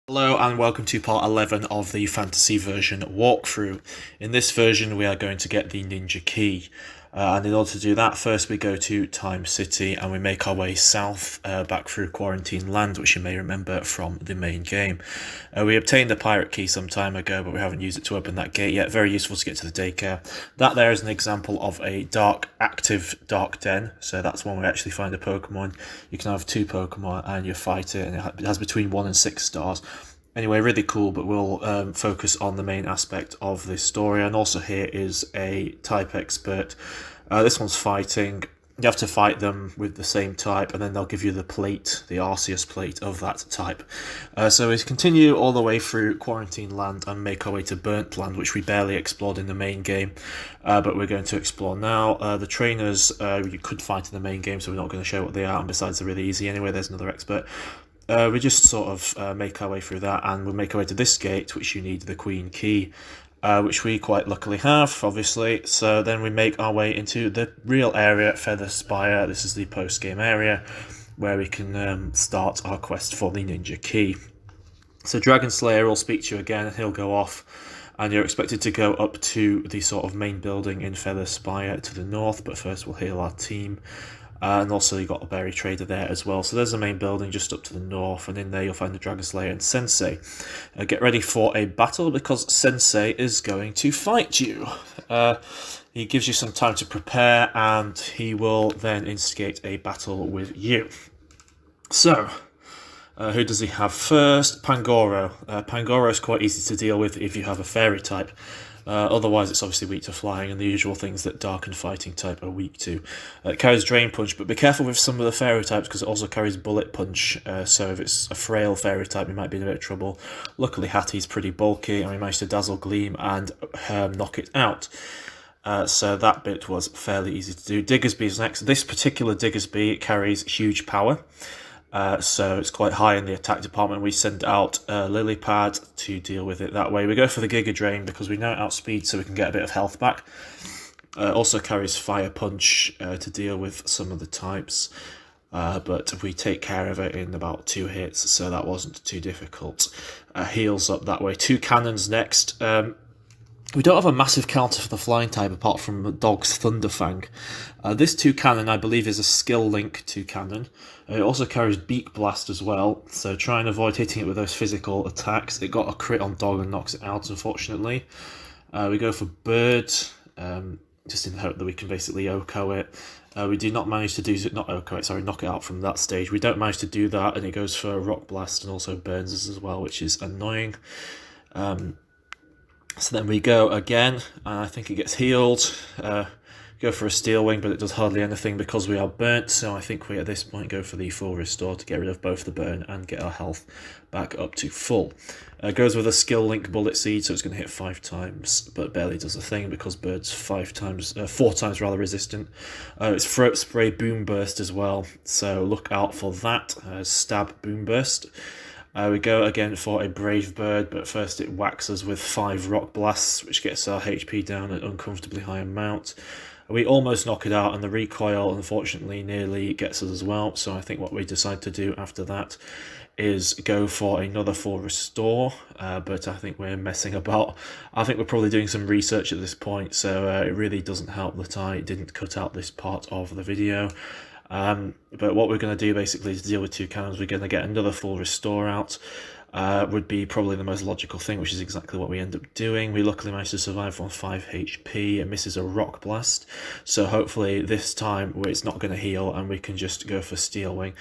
Hello and welcome to part 11 of the Fantasy version walkthrough. In this version we are going to get the Ninja Key. And in order to do that, first we go to Time City and we make our way south back through Quarantine Land, which you may remember from the main game. We obtained the Pirate Key some time ago, but we haven't used it to open that gate yet. Very useful to get to the daycare. That there is an example of a active dark den, so that's when we actually find a Pokemon. You can have two Pokemon and you fight it, and it has between 1 and 6 stars. Anyway, really cool, but we'll focus on the main aspect of this story. And also here is a type expert. This one's fighting. You have to fight them with the same type, and then they'll give you the plate, the Arceus plate of that type. So we continue all the way through Quarantine Land and make our way to Burnt Land, which we barely explored in the main game, but we're going to explore now. The trainers you could fight in the main game, so we're not going to show what they are, and besides they're really easy anyway. There's another expert. We just sort of make our way through that, and we'll make our way to this gate, which you need the Queen Key, which we quite luckily have, obviously. So then we make our way into the real area, Feather Spire. This is the post-game area, where we can start our quest for the Ninja Key. So Dragon Slayer will speak to you again, he'll go off, and you're expected to go up to the sort of main building in Feather Spire to the north, but first we'll heal our team. And also you got a berry trader there as well. So there's the main building just up to the north, and in there you'll find the Dragon Slayer and Sensei. Get ready for a battle because Sensei is going to fight you. He gives you some time to prepare, and he will then instigate a battle with you. So, who does he have first? Pangoro. Pangoro is quite easy to deal with if you have a fairy type. Otherwise it's obviously weak to flying and the usual things that dark and fighting type are weak to. It carries Drain Punch, but be careful with some of the fairy types because it also carries Bullet Punch, so if it's a frail fairy type you might be in a bit of trouble. Luckily Hattie's pretty bulky and we managed to Dazzle Gleam and knock it out. So that bit was fairly easy to do. Diggersby is next. This particular Diggersby carries huge power. So it's quite high in the attack department. We send out Lilypad to deal with it that way. We go for the Giga Drain because we know it outspeeds, so we can get a bit of health back. Also carries Fire Punch to deal with some of the types, but we take care of it in about 2 hits, so that wasn't too difficult. Heals up that way. 2 cannons next. We don't have a massive counter for the flying type apart from Dog's Thunderfang. This 2 cannon, I believe, is a skill link 2 cannon. It also carries Beak Blast as well, so try and avoid hitting it with those physical attacks. It got a crit on Dog and knocks it out, unfortunately. We go for Bird, just in the hope that we can basically OHKO it. We do not manage to do not OHKO it, sorry, knock it out from that stage. We don't manage to do that, and it goes for Rock Blast and also burns us as well, which is annoying. So then we go again, and I think it gets healed. Go for a Steel Wing, but it does hardly anything because we are burnt, so I think we at this point go for the full restore to get rid of both the burn and get our health back up to full. Goes with a skill link Bullet Seed, so it's going to hit 5 times, but barely does a thing because Bird's 4 times rather resistant. It's Throat Spray Boom Burst as well, so look out for that. Stab Boom Burst. We go again for a Brave Bird, but first it whacks us with 5 Rock Blasts, which gets our HP down an uncomfortably high amount. We almost knock it out, and the recoil unfortunately nearly gets us as well, so I think what we decide to do after that is go for another full restore, but I think we're messing about. I think we're probably doing some research at this point, so it really doesn't help that I didn't cut out this part of the video. But what we're going to do basically is deal with 2 cannons. We're going to get another full restore out. Would be probably the most logical thing, which is exactly what we end up doing. We luckily managed to survive on 5 HP. It misses a Rock Blast, so hopefully this time it's not going to heal and we can just go for Steel Wing.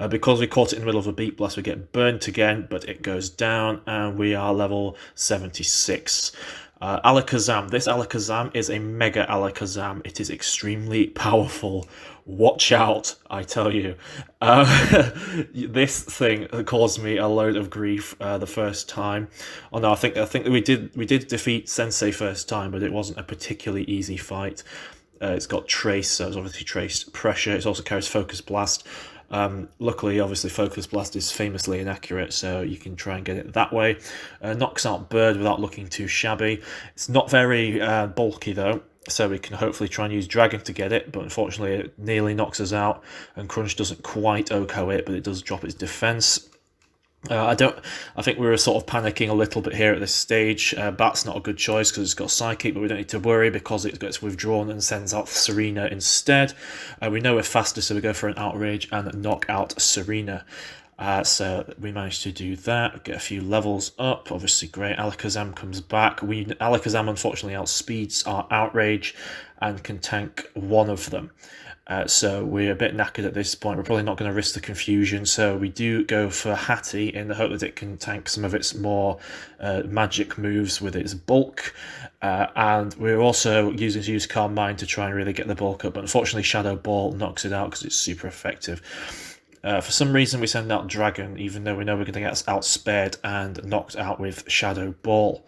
Because we caught it in the middle of a Beak Blast, we get burnt again, but it goes down and we are level 76. Alakazam. This Alakazam is a Mega Alakazam. It is extremely powerful. Watch out, I tell you. This thing caused me a load of grief the first time. Oh no, I think we did defeat Sensei first time, but it wasn't a particularly easy fight. It's got Trace, so it's obviously traced pressure. It also carries Focus Blast. Luckily, obviously, Focus Blast is famously inaccurate, so you can try and get it that way. Knocks out Bird without looking too shabby. It's not very bulky though, so we can hopefully try and use Dragon to get it, but unfortunately it nearly knocks us out, and Crunch doesn't quite OHKO it, but it does drop its defense. I think we were sort of panicking a little bit here at this stage. Bat's not a good choice because it's got Psychic, but we don't need to worry because it gets withdrawn and sends out Serena instead. We know we're faster, so we go for an Outrage and knock out Serena. So we managed to do that, get a few levels up. Obviously, great. Alakazam comes back. Alakazam unfortunately outspeeds our Outrage and can tank one of them. So we're a bit knackered at this point. We're probably not going to risk the confusion, so we do go for Hattie in the hope that it can tank some of its more magic moves with its bulk. And we're also using to use Calm Mind to try and really get the bulk up, but unfortunately Shadow Ball knocks it out because it's super effective. For some reason we send out Dragon, even though we know we're going to get outspared and knocked out with Shadow Ball.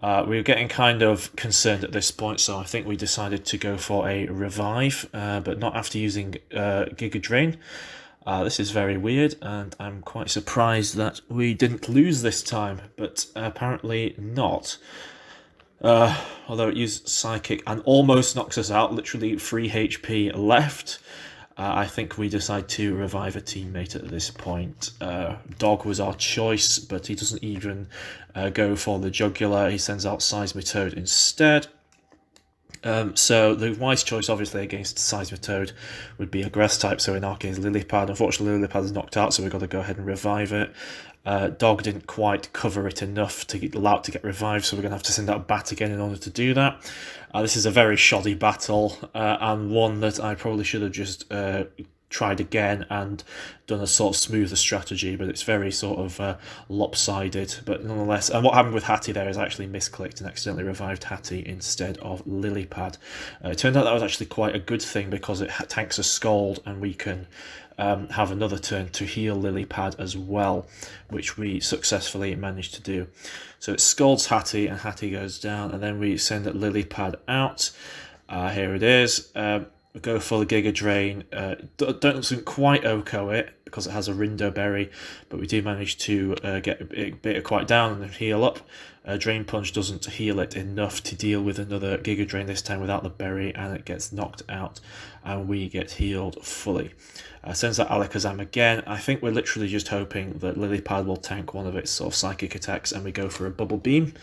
We were getting kind of concerned at this point, so I think we decided to go for a revive, but not after using Giga Drain. This is very weird, and I'm quite surprised that we didn't lose this time, but apparently not. Although it used Psychic and almost knocks us out, literally 3 HP left. I think we decide to revive a teammate at this point. Dog was our choice, but he doesn't even go for the Jugular. He sends out Seismitoad instead. So the wise choice, obviously, against Seismitoad would be a Grass type, so in our case, Lilypad. Unfortunately, Lilypad is knocked out, so we've got to go ahead and revive it. Dog didn't quite cover it enough to allow it to get revived, so we're going to have to send out Bat again in order to do that. This is a very shoddy battle, and one that I probably should have just tried again and done a sort of smoother strategy, but it's very sort of lopsided, but nonetheless. And what happened with Hattie there is I actually misclicked and accidentally revived Hattie instead of Lilypad. It turned out that was actually quite a good thing because it tanks a Scald and we can have another turn to heal Lilypad as well, which we successfully managed to do. So it scalds Hattie and Hattie goes down, and then we send Lilypad out. Here it is. We go for the Giga Drain. Doesn't quite OHKO it because it has a Rindo Berry, but we do manage to get it quite down and heal up. Drain Punch doesn't heal it enough to deal with another Giga Drain this time without the berry, and it gets knocked out, and we get healed fully. Sends out Alakazam again. I think we're literally just hoping that Lilypad will tank one of its sort of psychic attacks, and we go for a Bubble Beam.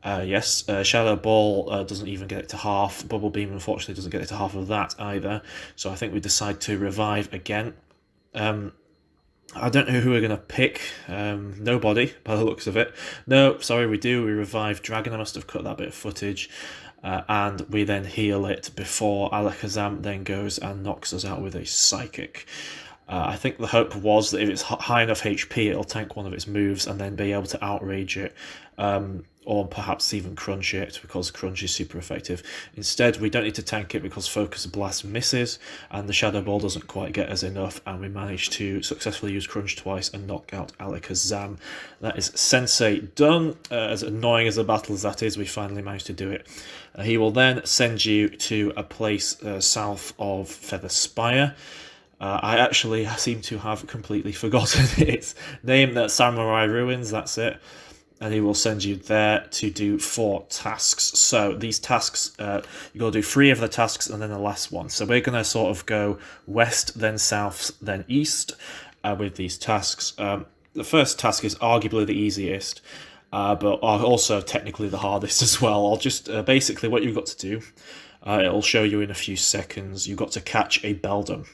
Yes, Shadow Ball doesn't even get it to half. Bubble Beam, unfortunately, doesn't get it to half of that either. So I think we decide to revive again. I don't know who we're going to pick. Nobody, by the looks of it. No, sorry, we do. We revive Dragon. I must have cut that bit of footage. And we then heal it before Alakazam then goes and knocks us out with a Psychic. I think the hope was that if it's high enough HP, it'll tank one of its moves and then be able to outrage it, or perhaps even crunch it, because crunch is super effective. Instead, we don't need to tank it because Focus Blast misses, and the Shadow Ball doesn't quite get us enough, and we manage to successfully use crunch twice and knock out Alakazam. That is Sensei done. As annoying as the battle as that is, we finally managed to do it. He will then send you to a place south of Feather Spire. I actually seem to have completely forgotten its name. That's Samurai Ruins, that's it. And he will send you there to do 4 tasks. So these tasks, you got to do 3 of the tasks and then the last one. So we're going to sort of go west, then south, then east with these tasks. The first task is arguably the easiest, but also technically the hardest as well. I'll just basically what you've got to do. It'll show you in a few seconds. You've got to catch a Beldum.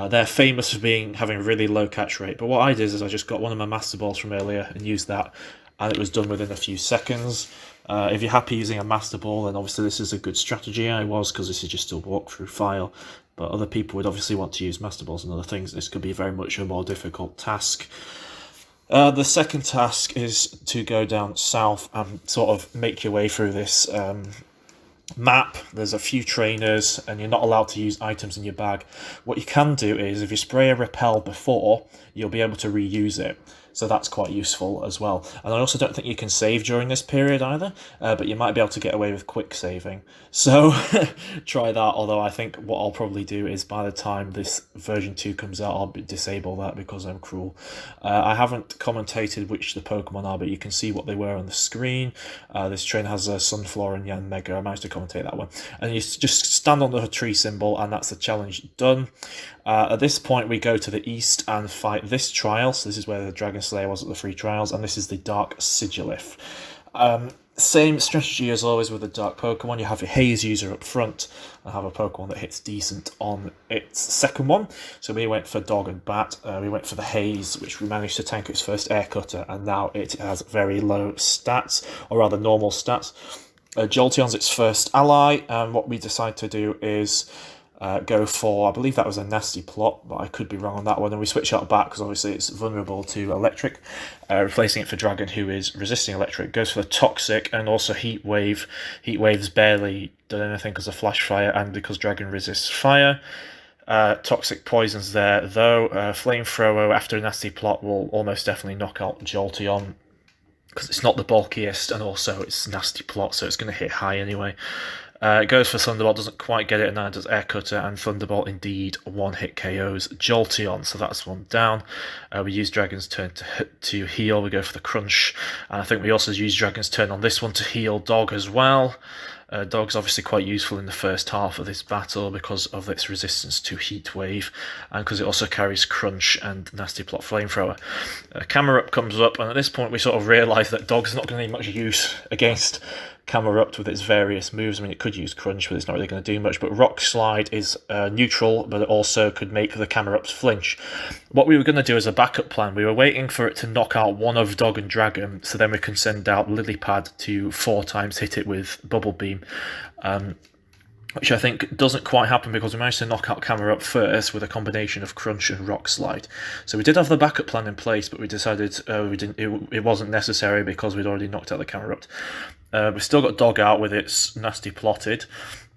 They're famous for having a really low catch rate, but what I did is I just got one of my Master Balls from earlier and used that, and it was done within a few seconds. If you're happy using a Master Ball, then obviously this is a good strategy. I was, because this is just a walkthrough file, but other people would obviously want to use Master Balls and other things. This could be very much a more difficult task. The second task is to go down south and sort of make your way through this map. There's a few trainers and you're not allowed to use items in your bag. What you can do is if you spray a repel before, you'll be able to reuse it. So that's quite useful as well. And I also don't think you can save during this period either, but you might be able to get away with quick saving. So try that, although I think what I'll probably do is by the time this version 2 comes out, I'll disable that because I'm cruel. I haven't commentated which the Pokemon are, but you can see what they were on the screen. This trainer has a Sunflora and Yanmega. I managed to commentate that one. And you just stand on the tree symbol and that's the challenge done. At this point we go to the east and fight this trial. So this is where the Dragon Slayer was at the free trials, and this is the Dark Sigilif. Same strategy as always with the Dark Pokemon. You have your Haze user up front and have a Pokemon that hits decent on its second one. So we went for Dog and Bat. We went for the Haze, which we managed to tank its first Air Cutter, and now it has very low stats, or rather normal stats. Jolteon's its first ally, and what we decide to do is go for, I believe that was a Nasty Plot, but I could be wrong on that one, and we switch out Bat because obviously it's vulnerable to Electric, replacing it for Dragon, who is resisting Electric. Goes for the Toxic and also Heat Wave. Heat Wave's barely done anything because of Flash Fire and because Dragon resists Fire. Toxic Poison's there, though. Flamethrower after a Nasty Plot will almost definitely knock out Jolteon, because it's not the bulkiest, and also it's Nasty Plot, so it's going to hit high anyway. It goes for Thunderbolt, doesn't quite get it, and then it does Air Cutter, and Thunderbolt indeed one-hit KOs Jolteon, so that's one down. We use Dragon's Turn to heal, we go for the Crunch, and I think we also use Dragon's Turn on this one to heal Dog as well. Dog's obviously quite useful in the first half of this battle because of its resistance to Heat Wave, and because it also carries Crunch and Nasty Plot Flamethrower. Camerupt comes up, and at this point we sort of realise that Dog's not going to need much use against Camerupt with its various moves. I mean, it could use Crunch, but it's not really going to do much. But Rock Slide is neutral, but it also could make the Camerupt flinch. What we were going to do as a backup plan, we were waiting for it to knock out one of Dog and Dragon, so then we can send out Lilypad to 4 times hit it with Bubble Beam. Which I think doesn't quite happen because we managed to knock out Camerupt first with a combination of Crunch and Rock Slide. So we did have the backup plan in place, but we decided it wasn't necessary because we'd already knocked out the Camerupt. We've still got Dog out with its Nasty Plotted.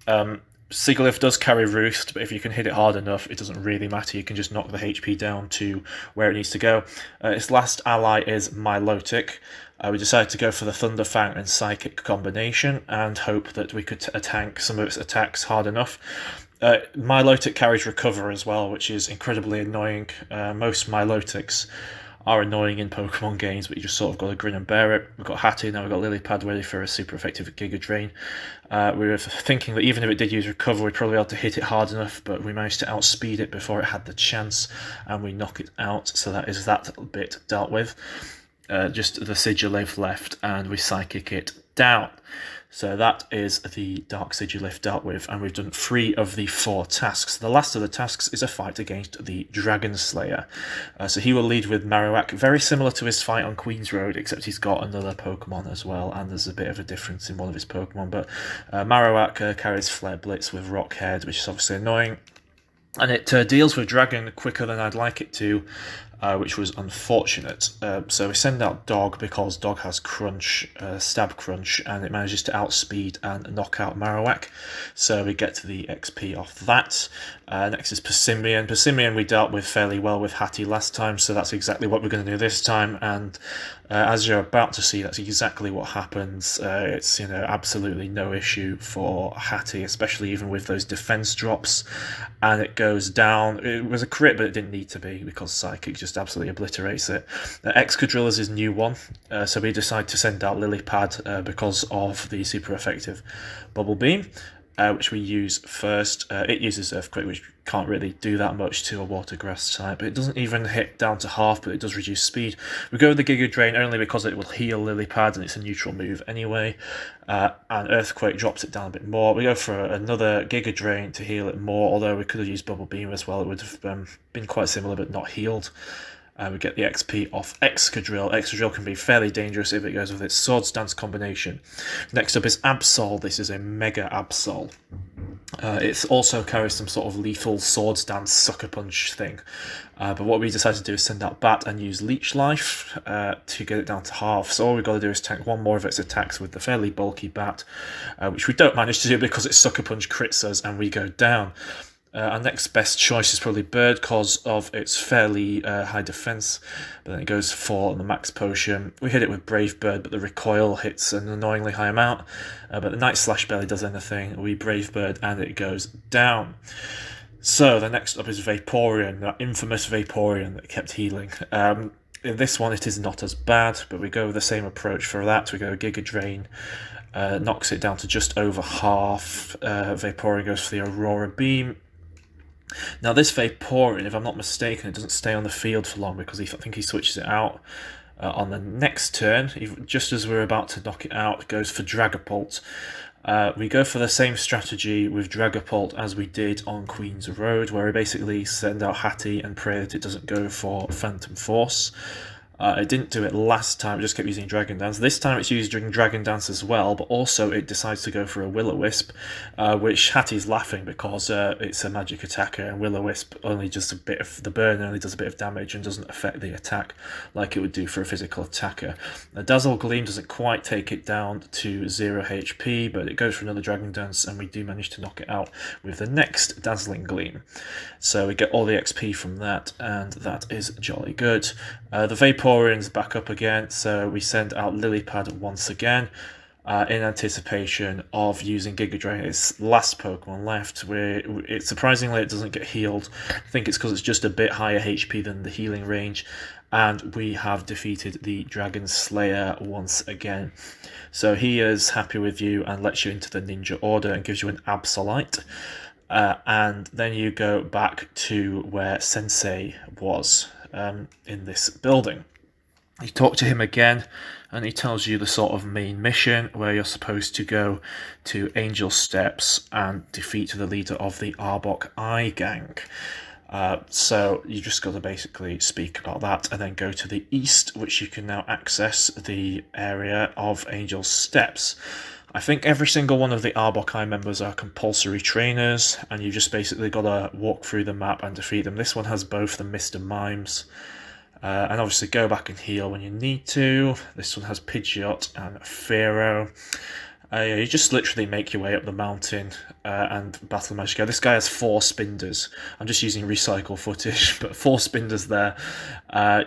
Sigilyph does carry Roost, but if you can hit it hard enough, it doesn't really matter. You can just knock the HP down to where it needs to go. Its last ally is Milotic. We decided to go for the Thunder Fang and Psychic combination and hope that we could tank some of its attacks hard enough. Milotic carries Recover as well, which is incredibly annoying. Most Milotics are annoying in Pokemon games, but you just sort of got to grin and bear it. We've got Hattie, now we've got Lilypad ready for a super effective Giga Drain. We were thinking that even if it did use Recover, we'd probably be able to hit it hard enough, but we managed to outspeed it before it had the chance, and we knock it out, so that is that bit dealt with. Just the Sigilif left, and we Psychic it down. So that is the Dark Sigilif dealt with, and we've done 3 of the 4 tasks. The last of the tasks is a fight against the Dragon Slayer. So he will lead with Marowak, very similar to his fight on Queen's Road, except he's got another Pokemon as well, and there's a bit of a difference in one of his Pokemon. But Marowak carries Flare Blitz with Rock Head, which is obviously annoying. And it deals with Dragon quicker than I'd like it to, which was unfortunate. So we send out Dog because Dog has Crunch, Stab Crunch, and it manages to outspeed and knock out Marowak. So we get to the XP off that. Next is Persimmon. Persimmon we dealt with fairly well with Hattie last time, so that's exactly what we're going to do this time. And as you're about to see, that's exactly what happens. It's absolutely no issue for Hattie, especially even with those defense drops. And it goes down. It was a crit, but it didn't need to be because Psychic just absolutely obliterates it. Excadrill is his new one, so we decide to send out Lilypad because of the super effective Bubble Beam, which we use first. It uses Earthquake, which can't really do that much to a Water Grass type. It doesn't even hit down to half, but it does reduce speed. We go with the Giga Drain only because it will heal Lilypad, and it's a neutral move anyway. And Earthquake drops it down a bit more. We go for another Giga Drain to heal it more, although we could have used Bubble Beam as well. It would have been quite similar, but not healed. We get the XP off Excadrill. Excadrill can be fairly dangerous if it goes with its Swords Dance combination. Next up is Absol. This is a Mega Absol. It also carries some sort of lethal Swords Dance Sucker Punch thing. But what we decided to do is send out Bat and use Leech Life to get it down to half. So all we've got to do is tank one more of its attacks with the fairly bulky Bat, which we don't manage to do because its Sucker Punch crits us and we go down. Our next best choice is probably Bird because of its fairly high defense, but then it goes for the max potion. We hit it with Brave Bird, but the recoil hits an annoyingly high amount, but the Night Slash barely does anything. We Brave Bird and it goes down. So the next up is Vaporeon, that infamous Vaporeon that kept healing. In this one it is not as bad, but we go with the same approach for that. We go Giga Drain, knocks it down to just over half. Vaporeon goes for the Aurora Beam. Now this Vaporeon, if I'm not mistaken, it doesn't stay on the field for long because I think he switches it out on the next turn. Just as we're about to knock it out, it goes for Dragapult. We go for the same strategy with Dragapult as we did on Queen's Road, where we basically send out Hattie and pray that it doesn't go for Phantom Force. It didn't do it last time, it just kept using Dragon Dance. This time it's using Dragon Dance as well, but also it decides to go for a Will-O-Wisp, which Hattie's laughing because it's a magic attacker, and Will-O-Wisp only does a bit of the burn, only does a bit of damage and doesn't affect the attack like it would do for a physical attacker. Dazzle Gleam doesn't quite take it down to 0 HP, but it goes for another Dragon Dance, and we do manage to knock it out with the next Dazzling Gleam. So we get all the XP from that, and that is jolly good. The Vaporeon's back up again, so we send out Lilypad once again in anticipation of using Giga Drain. Its last Pokemon left. Surprisingly, it doesn't get healed. I think it's because it's just a bit higher HP than the healing range, and we have defeated the Dragon Slayer once again. So he is happy with you and lets you into the Ninja Order and gives you an Absolite. And then you go back to where Sensei was in this building. You talk to him again, and he tells you the sort of main mission where you're supposed to go to Angel Steps and defeat the leader of the Arbok Eye Gang. So you just got to basically speak about that and then go to the east, which you can now access the area of Angel Steps. I think every single one of the Arbok Eye members are compulsory trainers, and you just basically got to walk through the map and defeat them. This one has both the Mr. Mimes, and obviously go back and heal when you need to. This one has Pidgeot and Pharaoh. You just literally make your way up the mountain and battle Magikarp. This guy has 4 Spinders. I'm just using recycle footage, but 4 Spinders there.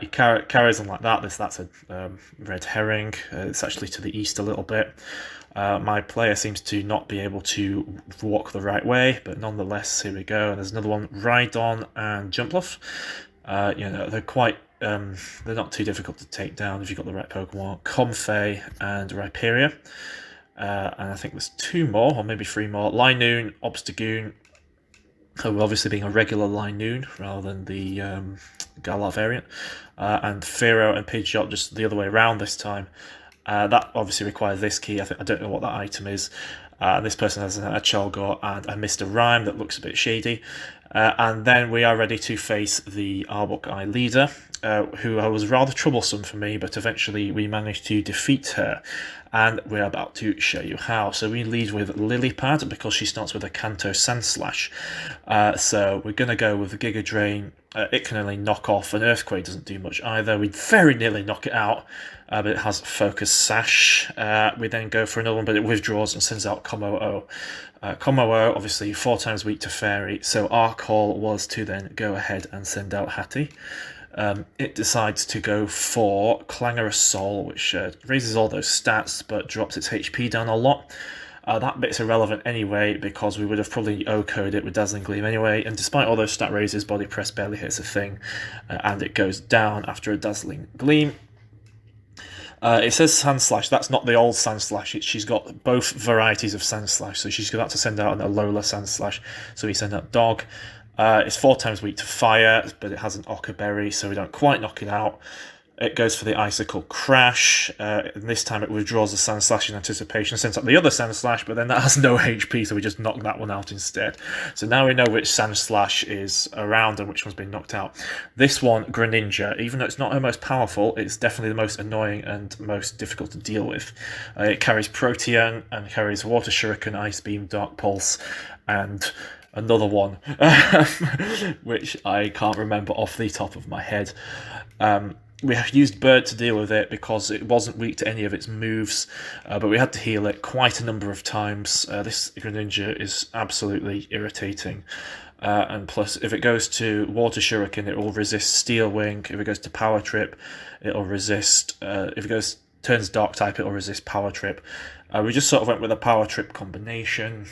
He carries on like that. That's a red herring. It's actually to the east a little bit. My player seems to not be able to walk the right way, but nonetheless, here we go. And there's another one, Rhydon and Jumpluff. They're quite, they're not too difficult to take down if you've got the right Pokemon. Comfey and Rhyperior. And I think there's 2 more, or maybe 3 more. Linoon, Obstagoon, obviously being a regular Linoon rather than the Galar variant. And Pharaoh and Pidgeot just the other way around this time. That obviously requires this key. I don't know what that item is. This person has a Chalgor and a Mr. Rhyme that looks a bit shady. And then we are ready to face the Arbok Eye leader, who was rather troublesome for me, but eventually we managed to defeat her. And we're about to show you how. So we lead with Lilypad because she starts with a Kanto Sandslash. So we're going to go with the Giga Drain. It can only knock off, and Earthquake doesn't do much either. We very nearly knock it out, but it has Focus Sash. We then go for another one, but it withdraws and sends out Kommo-o. Kommo-o, obviously 4 times weak to Fairy, so our call was to then go ahead and send out Hattie. It decides to go for Clangorous Soul, which raises all those stats but drops its HP down a lot. That bit's irrelevant anyway because we would have probably O-coded it with Dazzling Gleam anyway, and despite all those stat raises, Body Press barely hits a thing, and it goes down after a Dazzling Gleam. It says Sandslash. That's not the old Sandslash. She's got both varieties of Sandslash, so she's about to send out an Alola Sandslash, so we send out Dog. It's 4 times weak to fire, but it has an Occa Berry, so we don't quite knock it out. It goes for the Icicle Crash, and this time it withdraws the Sandslash in anticipation, sends out the other Sandslash, but then that has no HP, so we just knock that one out instead. So now we know which Sandslash is around and which one's been knocked out. This one, Greninja, even though it's not her most powerful, it's definitely the most annoying and most difficult to deal with. It carries Protean and carries Water Shuriken, Ice Beam, Dark Pulse, and another one, which I can't remember off the top of my head. We have used Bird to deal with it because it wasn't weak to any of its moves, but we had to heal it quite a number of times. This Greninja is absolutely irritating. And plus, if it goes to Water Shuriken, it will resist Steel Wing. If it goes to Power Trip, it'll resist... if it turns Dark type, it'll resist Power Trip. We just sort of went with a Power Trip combination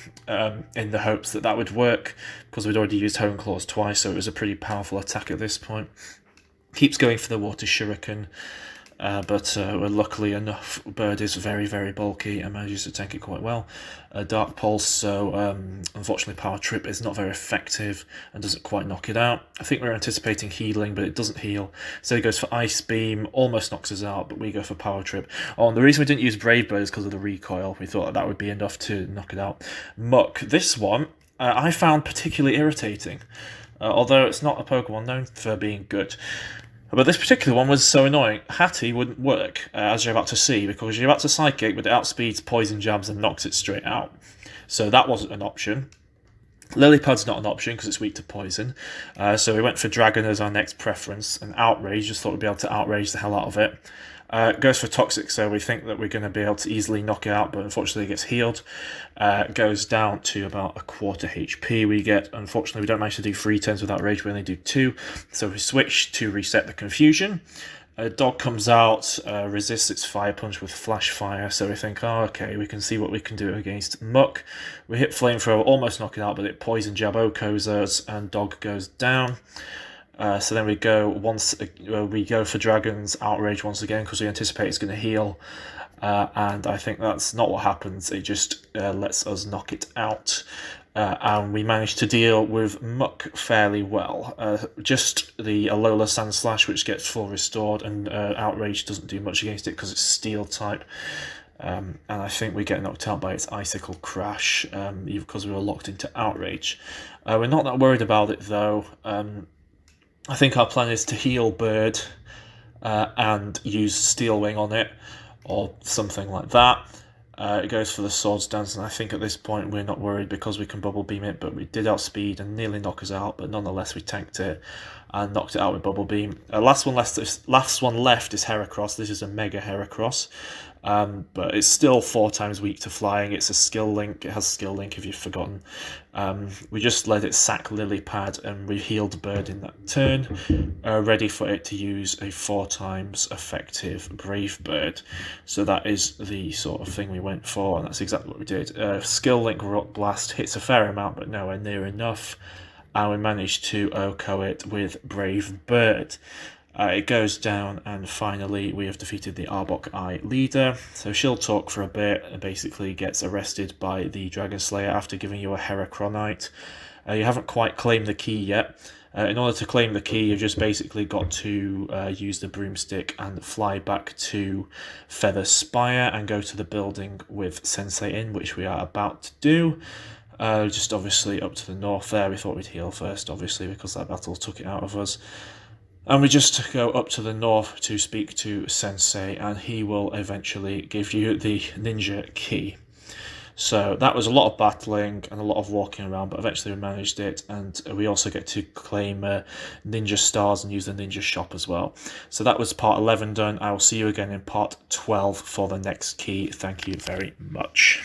in the hopes that that would work, because we'd already used Hone Claws twice, so it was a pretty powerful attack at this point. Keeps going for the Water Shuriken. but luckily enough, Bird is very, very bulky and manages to tank it quite well. Dark Pulse, so unfortunately Power Trip is not very effective and doesn't quite knock it out. I think we're anticipating healing, but it doesn't heal. So he goes for Ice Beam, almost knocks us out, but we go for Power Trip. Oh, and the reason we didn't use Brave Bird is because of the recoil. We thought that would be enough to knock it out. Muck, this one I found particularly irritating, although it's not a Pokemon known for being good. But this particular one was so annoying. Hattie wouldn't work, as you're about to see, because you're about to Psychic, but it outspeeds Poison Jabs and knocks it straight out. So that wasn't an option. Lilypad's not an option because it's weak to poison. So we went for Dragon as our next preference, and Outrage, just thought we'd be able to outrage the hell out of it. Goes for Toxic, so we think that we're going to be able to easily knock it out, but unfortunately it gets healed. Goes down to about a quarter HP we get. Unfortunately, we don't manage to do 3 turns without Rage, we only do 2. So we switch to reset the Confusion. Dog comes out, resists its Fire Punch with Flash Fire, so we think, oh, okay, we can see what we can do against Muck. We hit Flamethrower, almost knock it out, but it Poison Jab Okos us, and Dog goes down. So then we go for Dragon's Outrage once again because we anticipate it's going to heal, and I think that's not what happens. It just lets us knock it out, and we manage to deal with Muck fairly well. Just the Alola Sandslash, which gets full restored, and Outrage doesn't do much against it because it's Steel type. And I think we get knocked out by its Icicle Crash because we were locked into Outrage. We're not that worried about it though. I think our plan is to heal Bird and use Steel Wing on it, or something like that. It goes for the Swords Dance, and I think at this point we're not worried because we can Bubble Beam it, but we did outspeed and nearly knock us out, but nonetheless we tanked it and knocked it out with Bubble Beam. Last one left is Heracross. This is a Mega Heracross. But it's still 4 times weak to flying. It's a skill link. It has skill link if you've forgotten. We just let it sack Lilypad and we healed Bird in that turn, ready for it to use a 4 times effective Brave Bird. So that is the sort of thing we went for, and that's exactly what we did. Skill link Rock Blast hits a fair amount, but nowhere near enough, and we managed to OHKO it with Brave Bird. It goes down, and finally we have defeated the Arbok Eye leader. So she'll talk for a bit and basically gets arrested by the Dragon Slayer after giving you a Heracronite. You haven't quite claimed the key yet. In order to claim the key, you've just basically got to use the broomstick and fly back to Feather Spire and go to the building with Sensei in, which we are about to do. Just obviously up to the north there. We thought we'd heal first, obviously, because that battle took it out of us. And we just go up to the north to speak to Sensei, and he will eventually give you the ninja key. So that was a lot of battling and a lot of walking around, but eventually we managed it, and we also get to claim ninja stars and use the ninja shop as well. So that was part 11 done. I will see you again in part 12 for the next key. Thank you very much.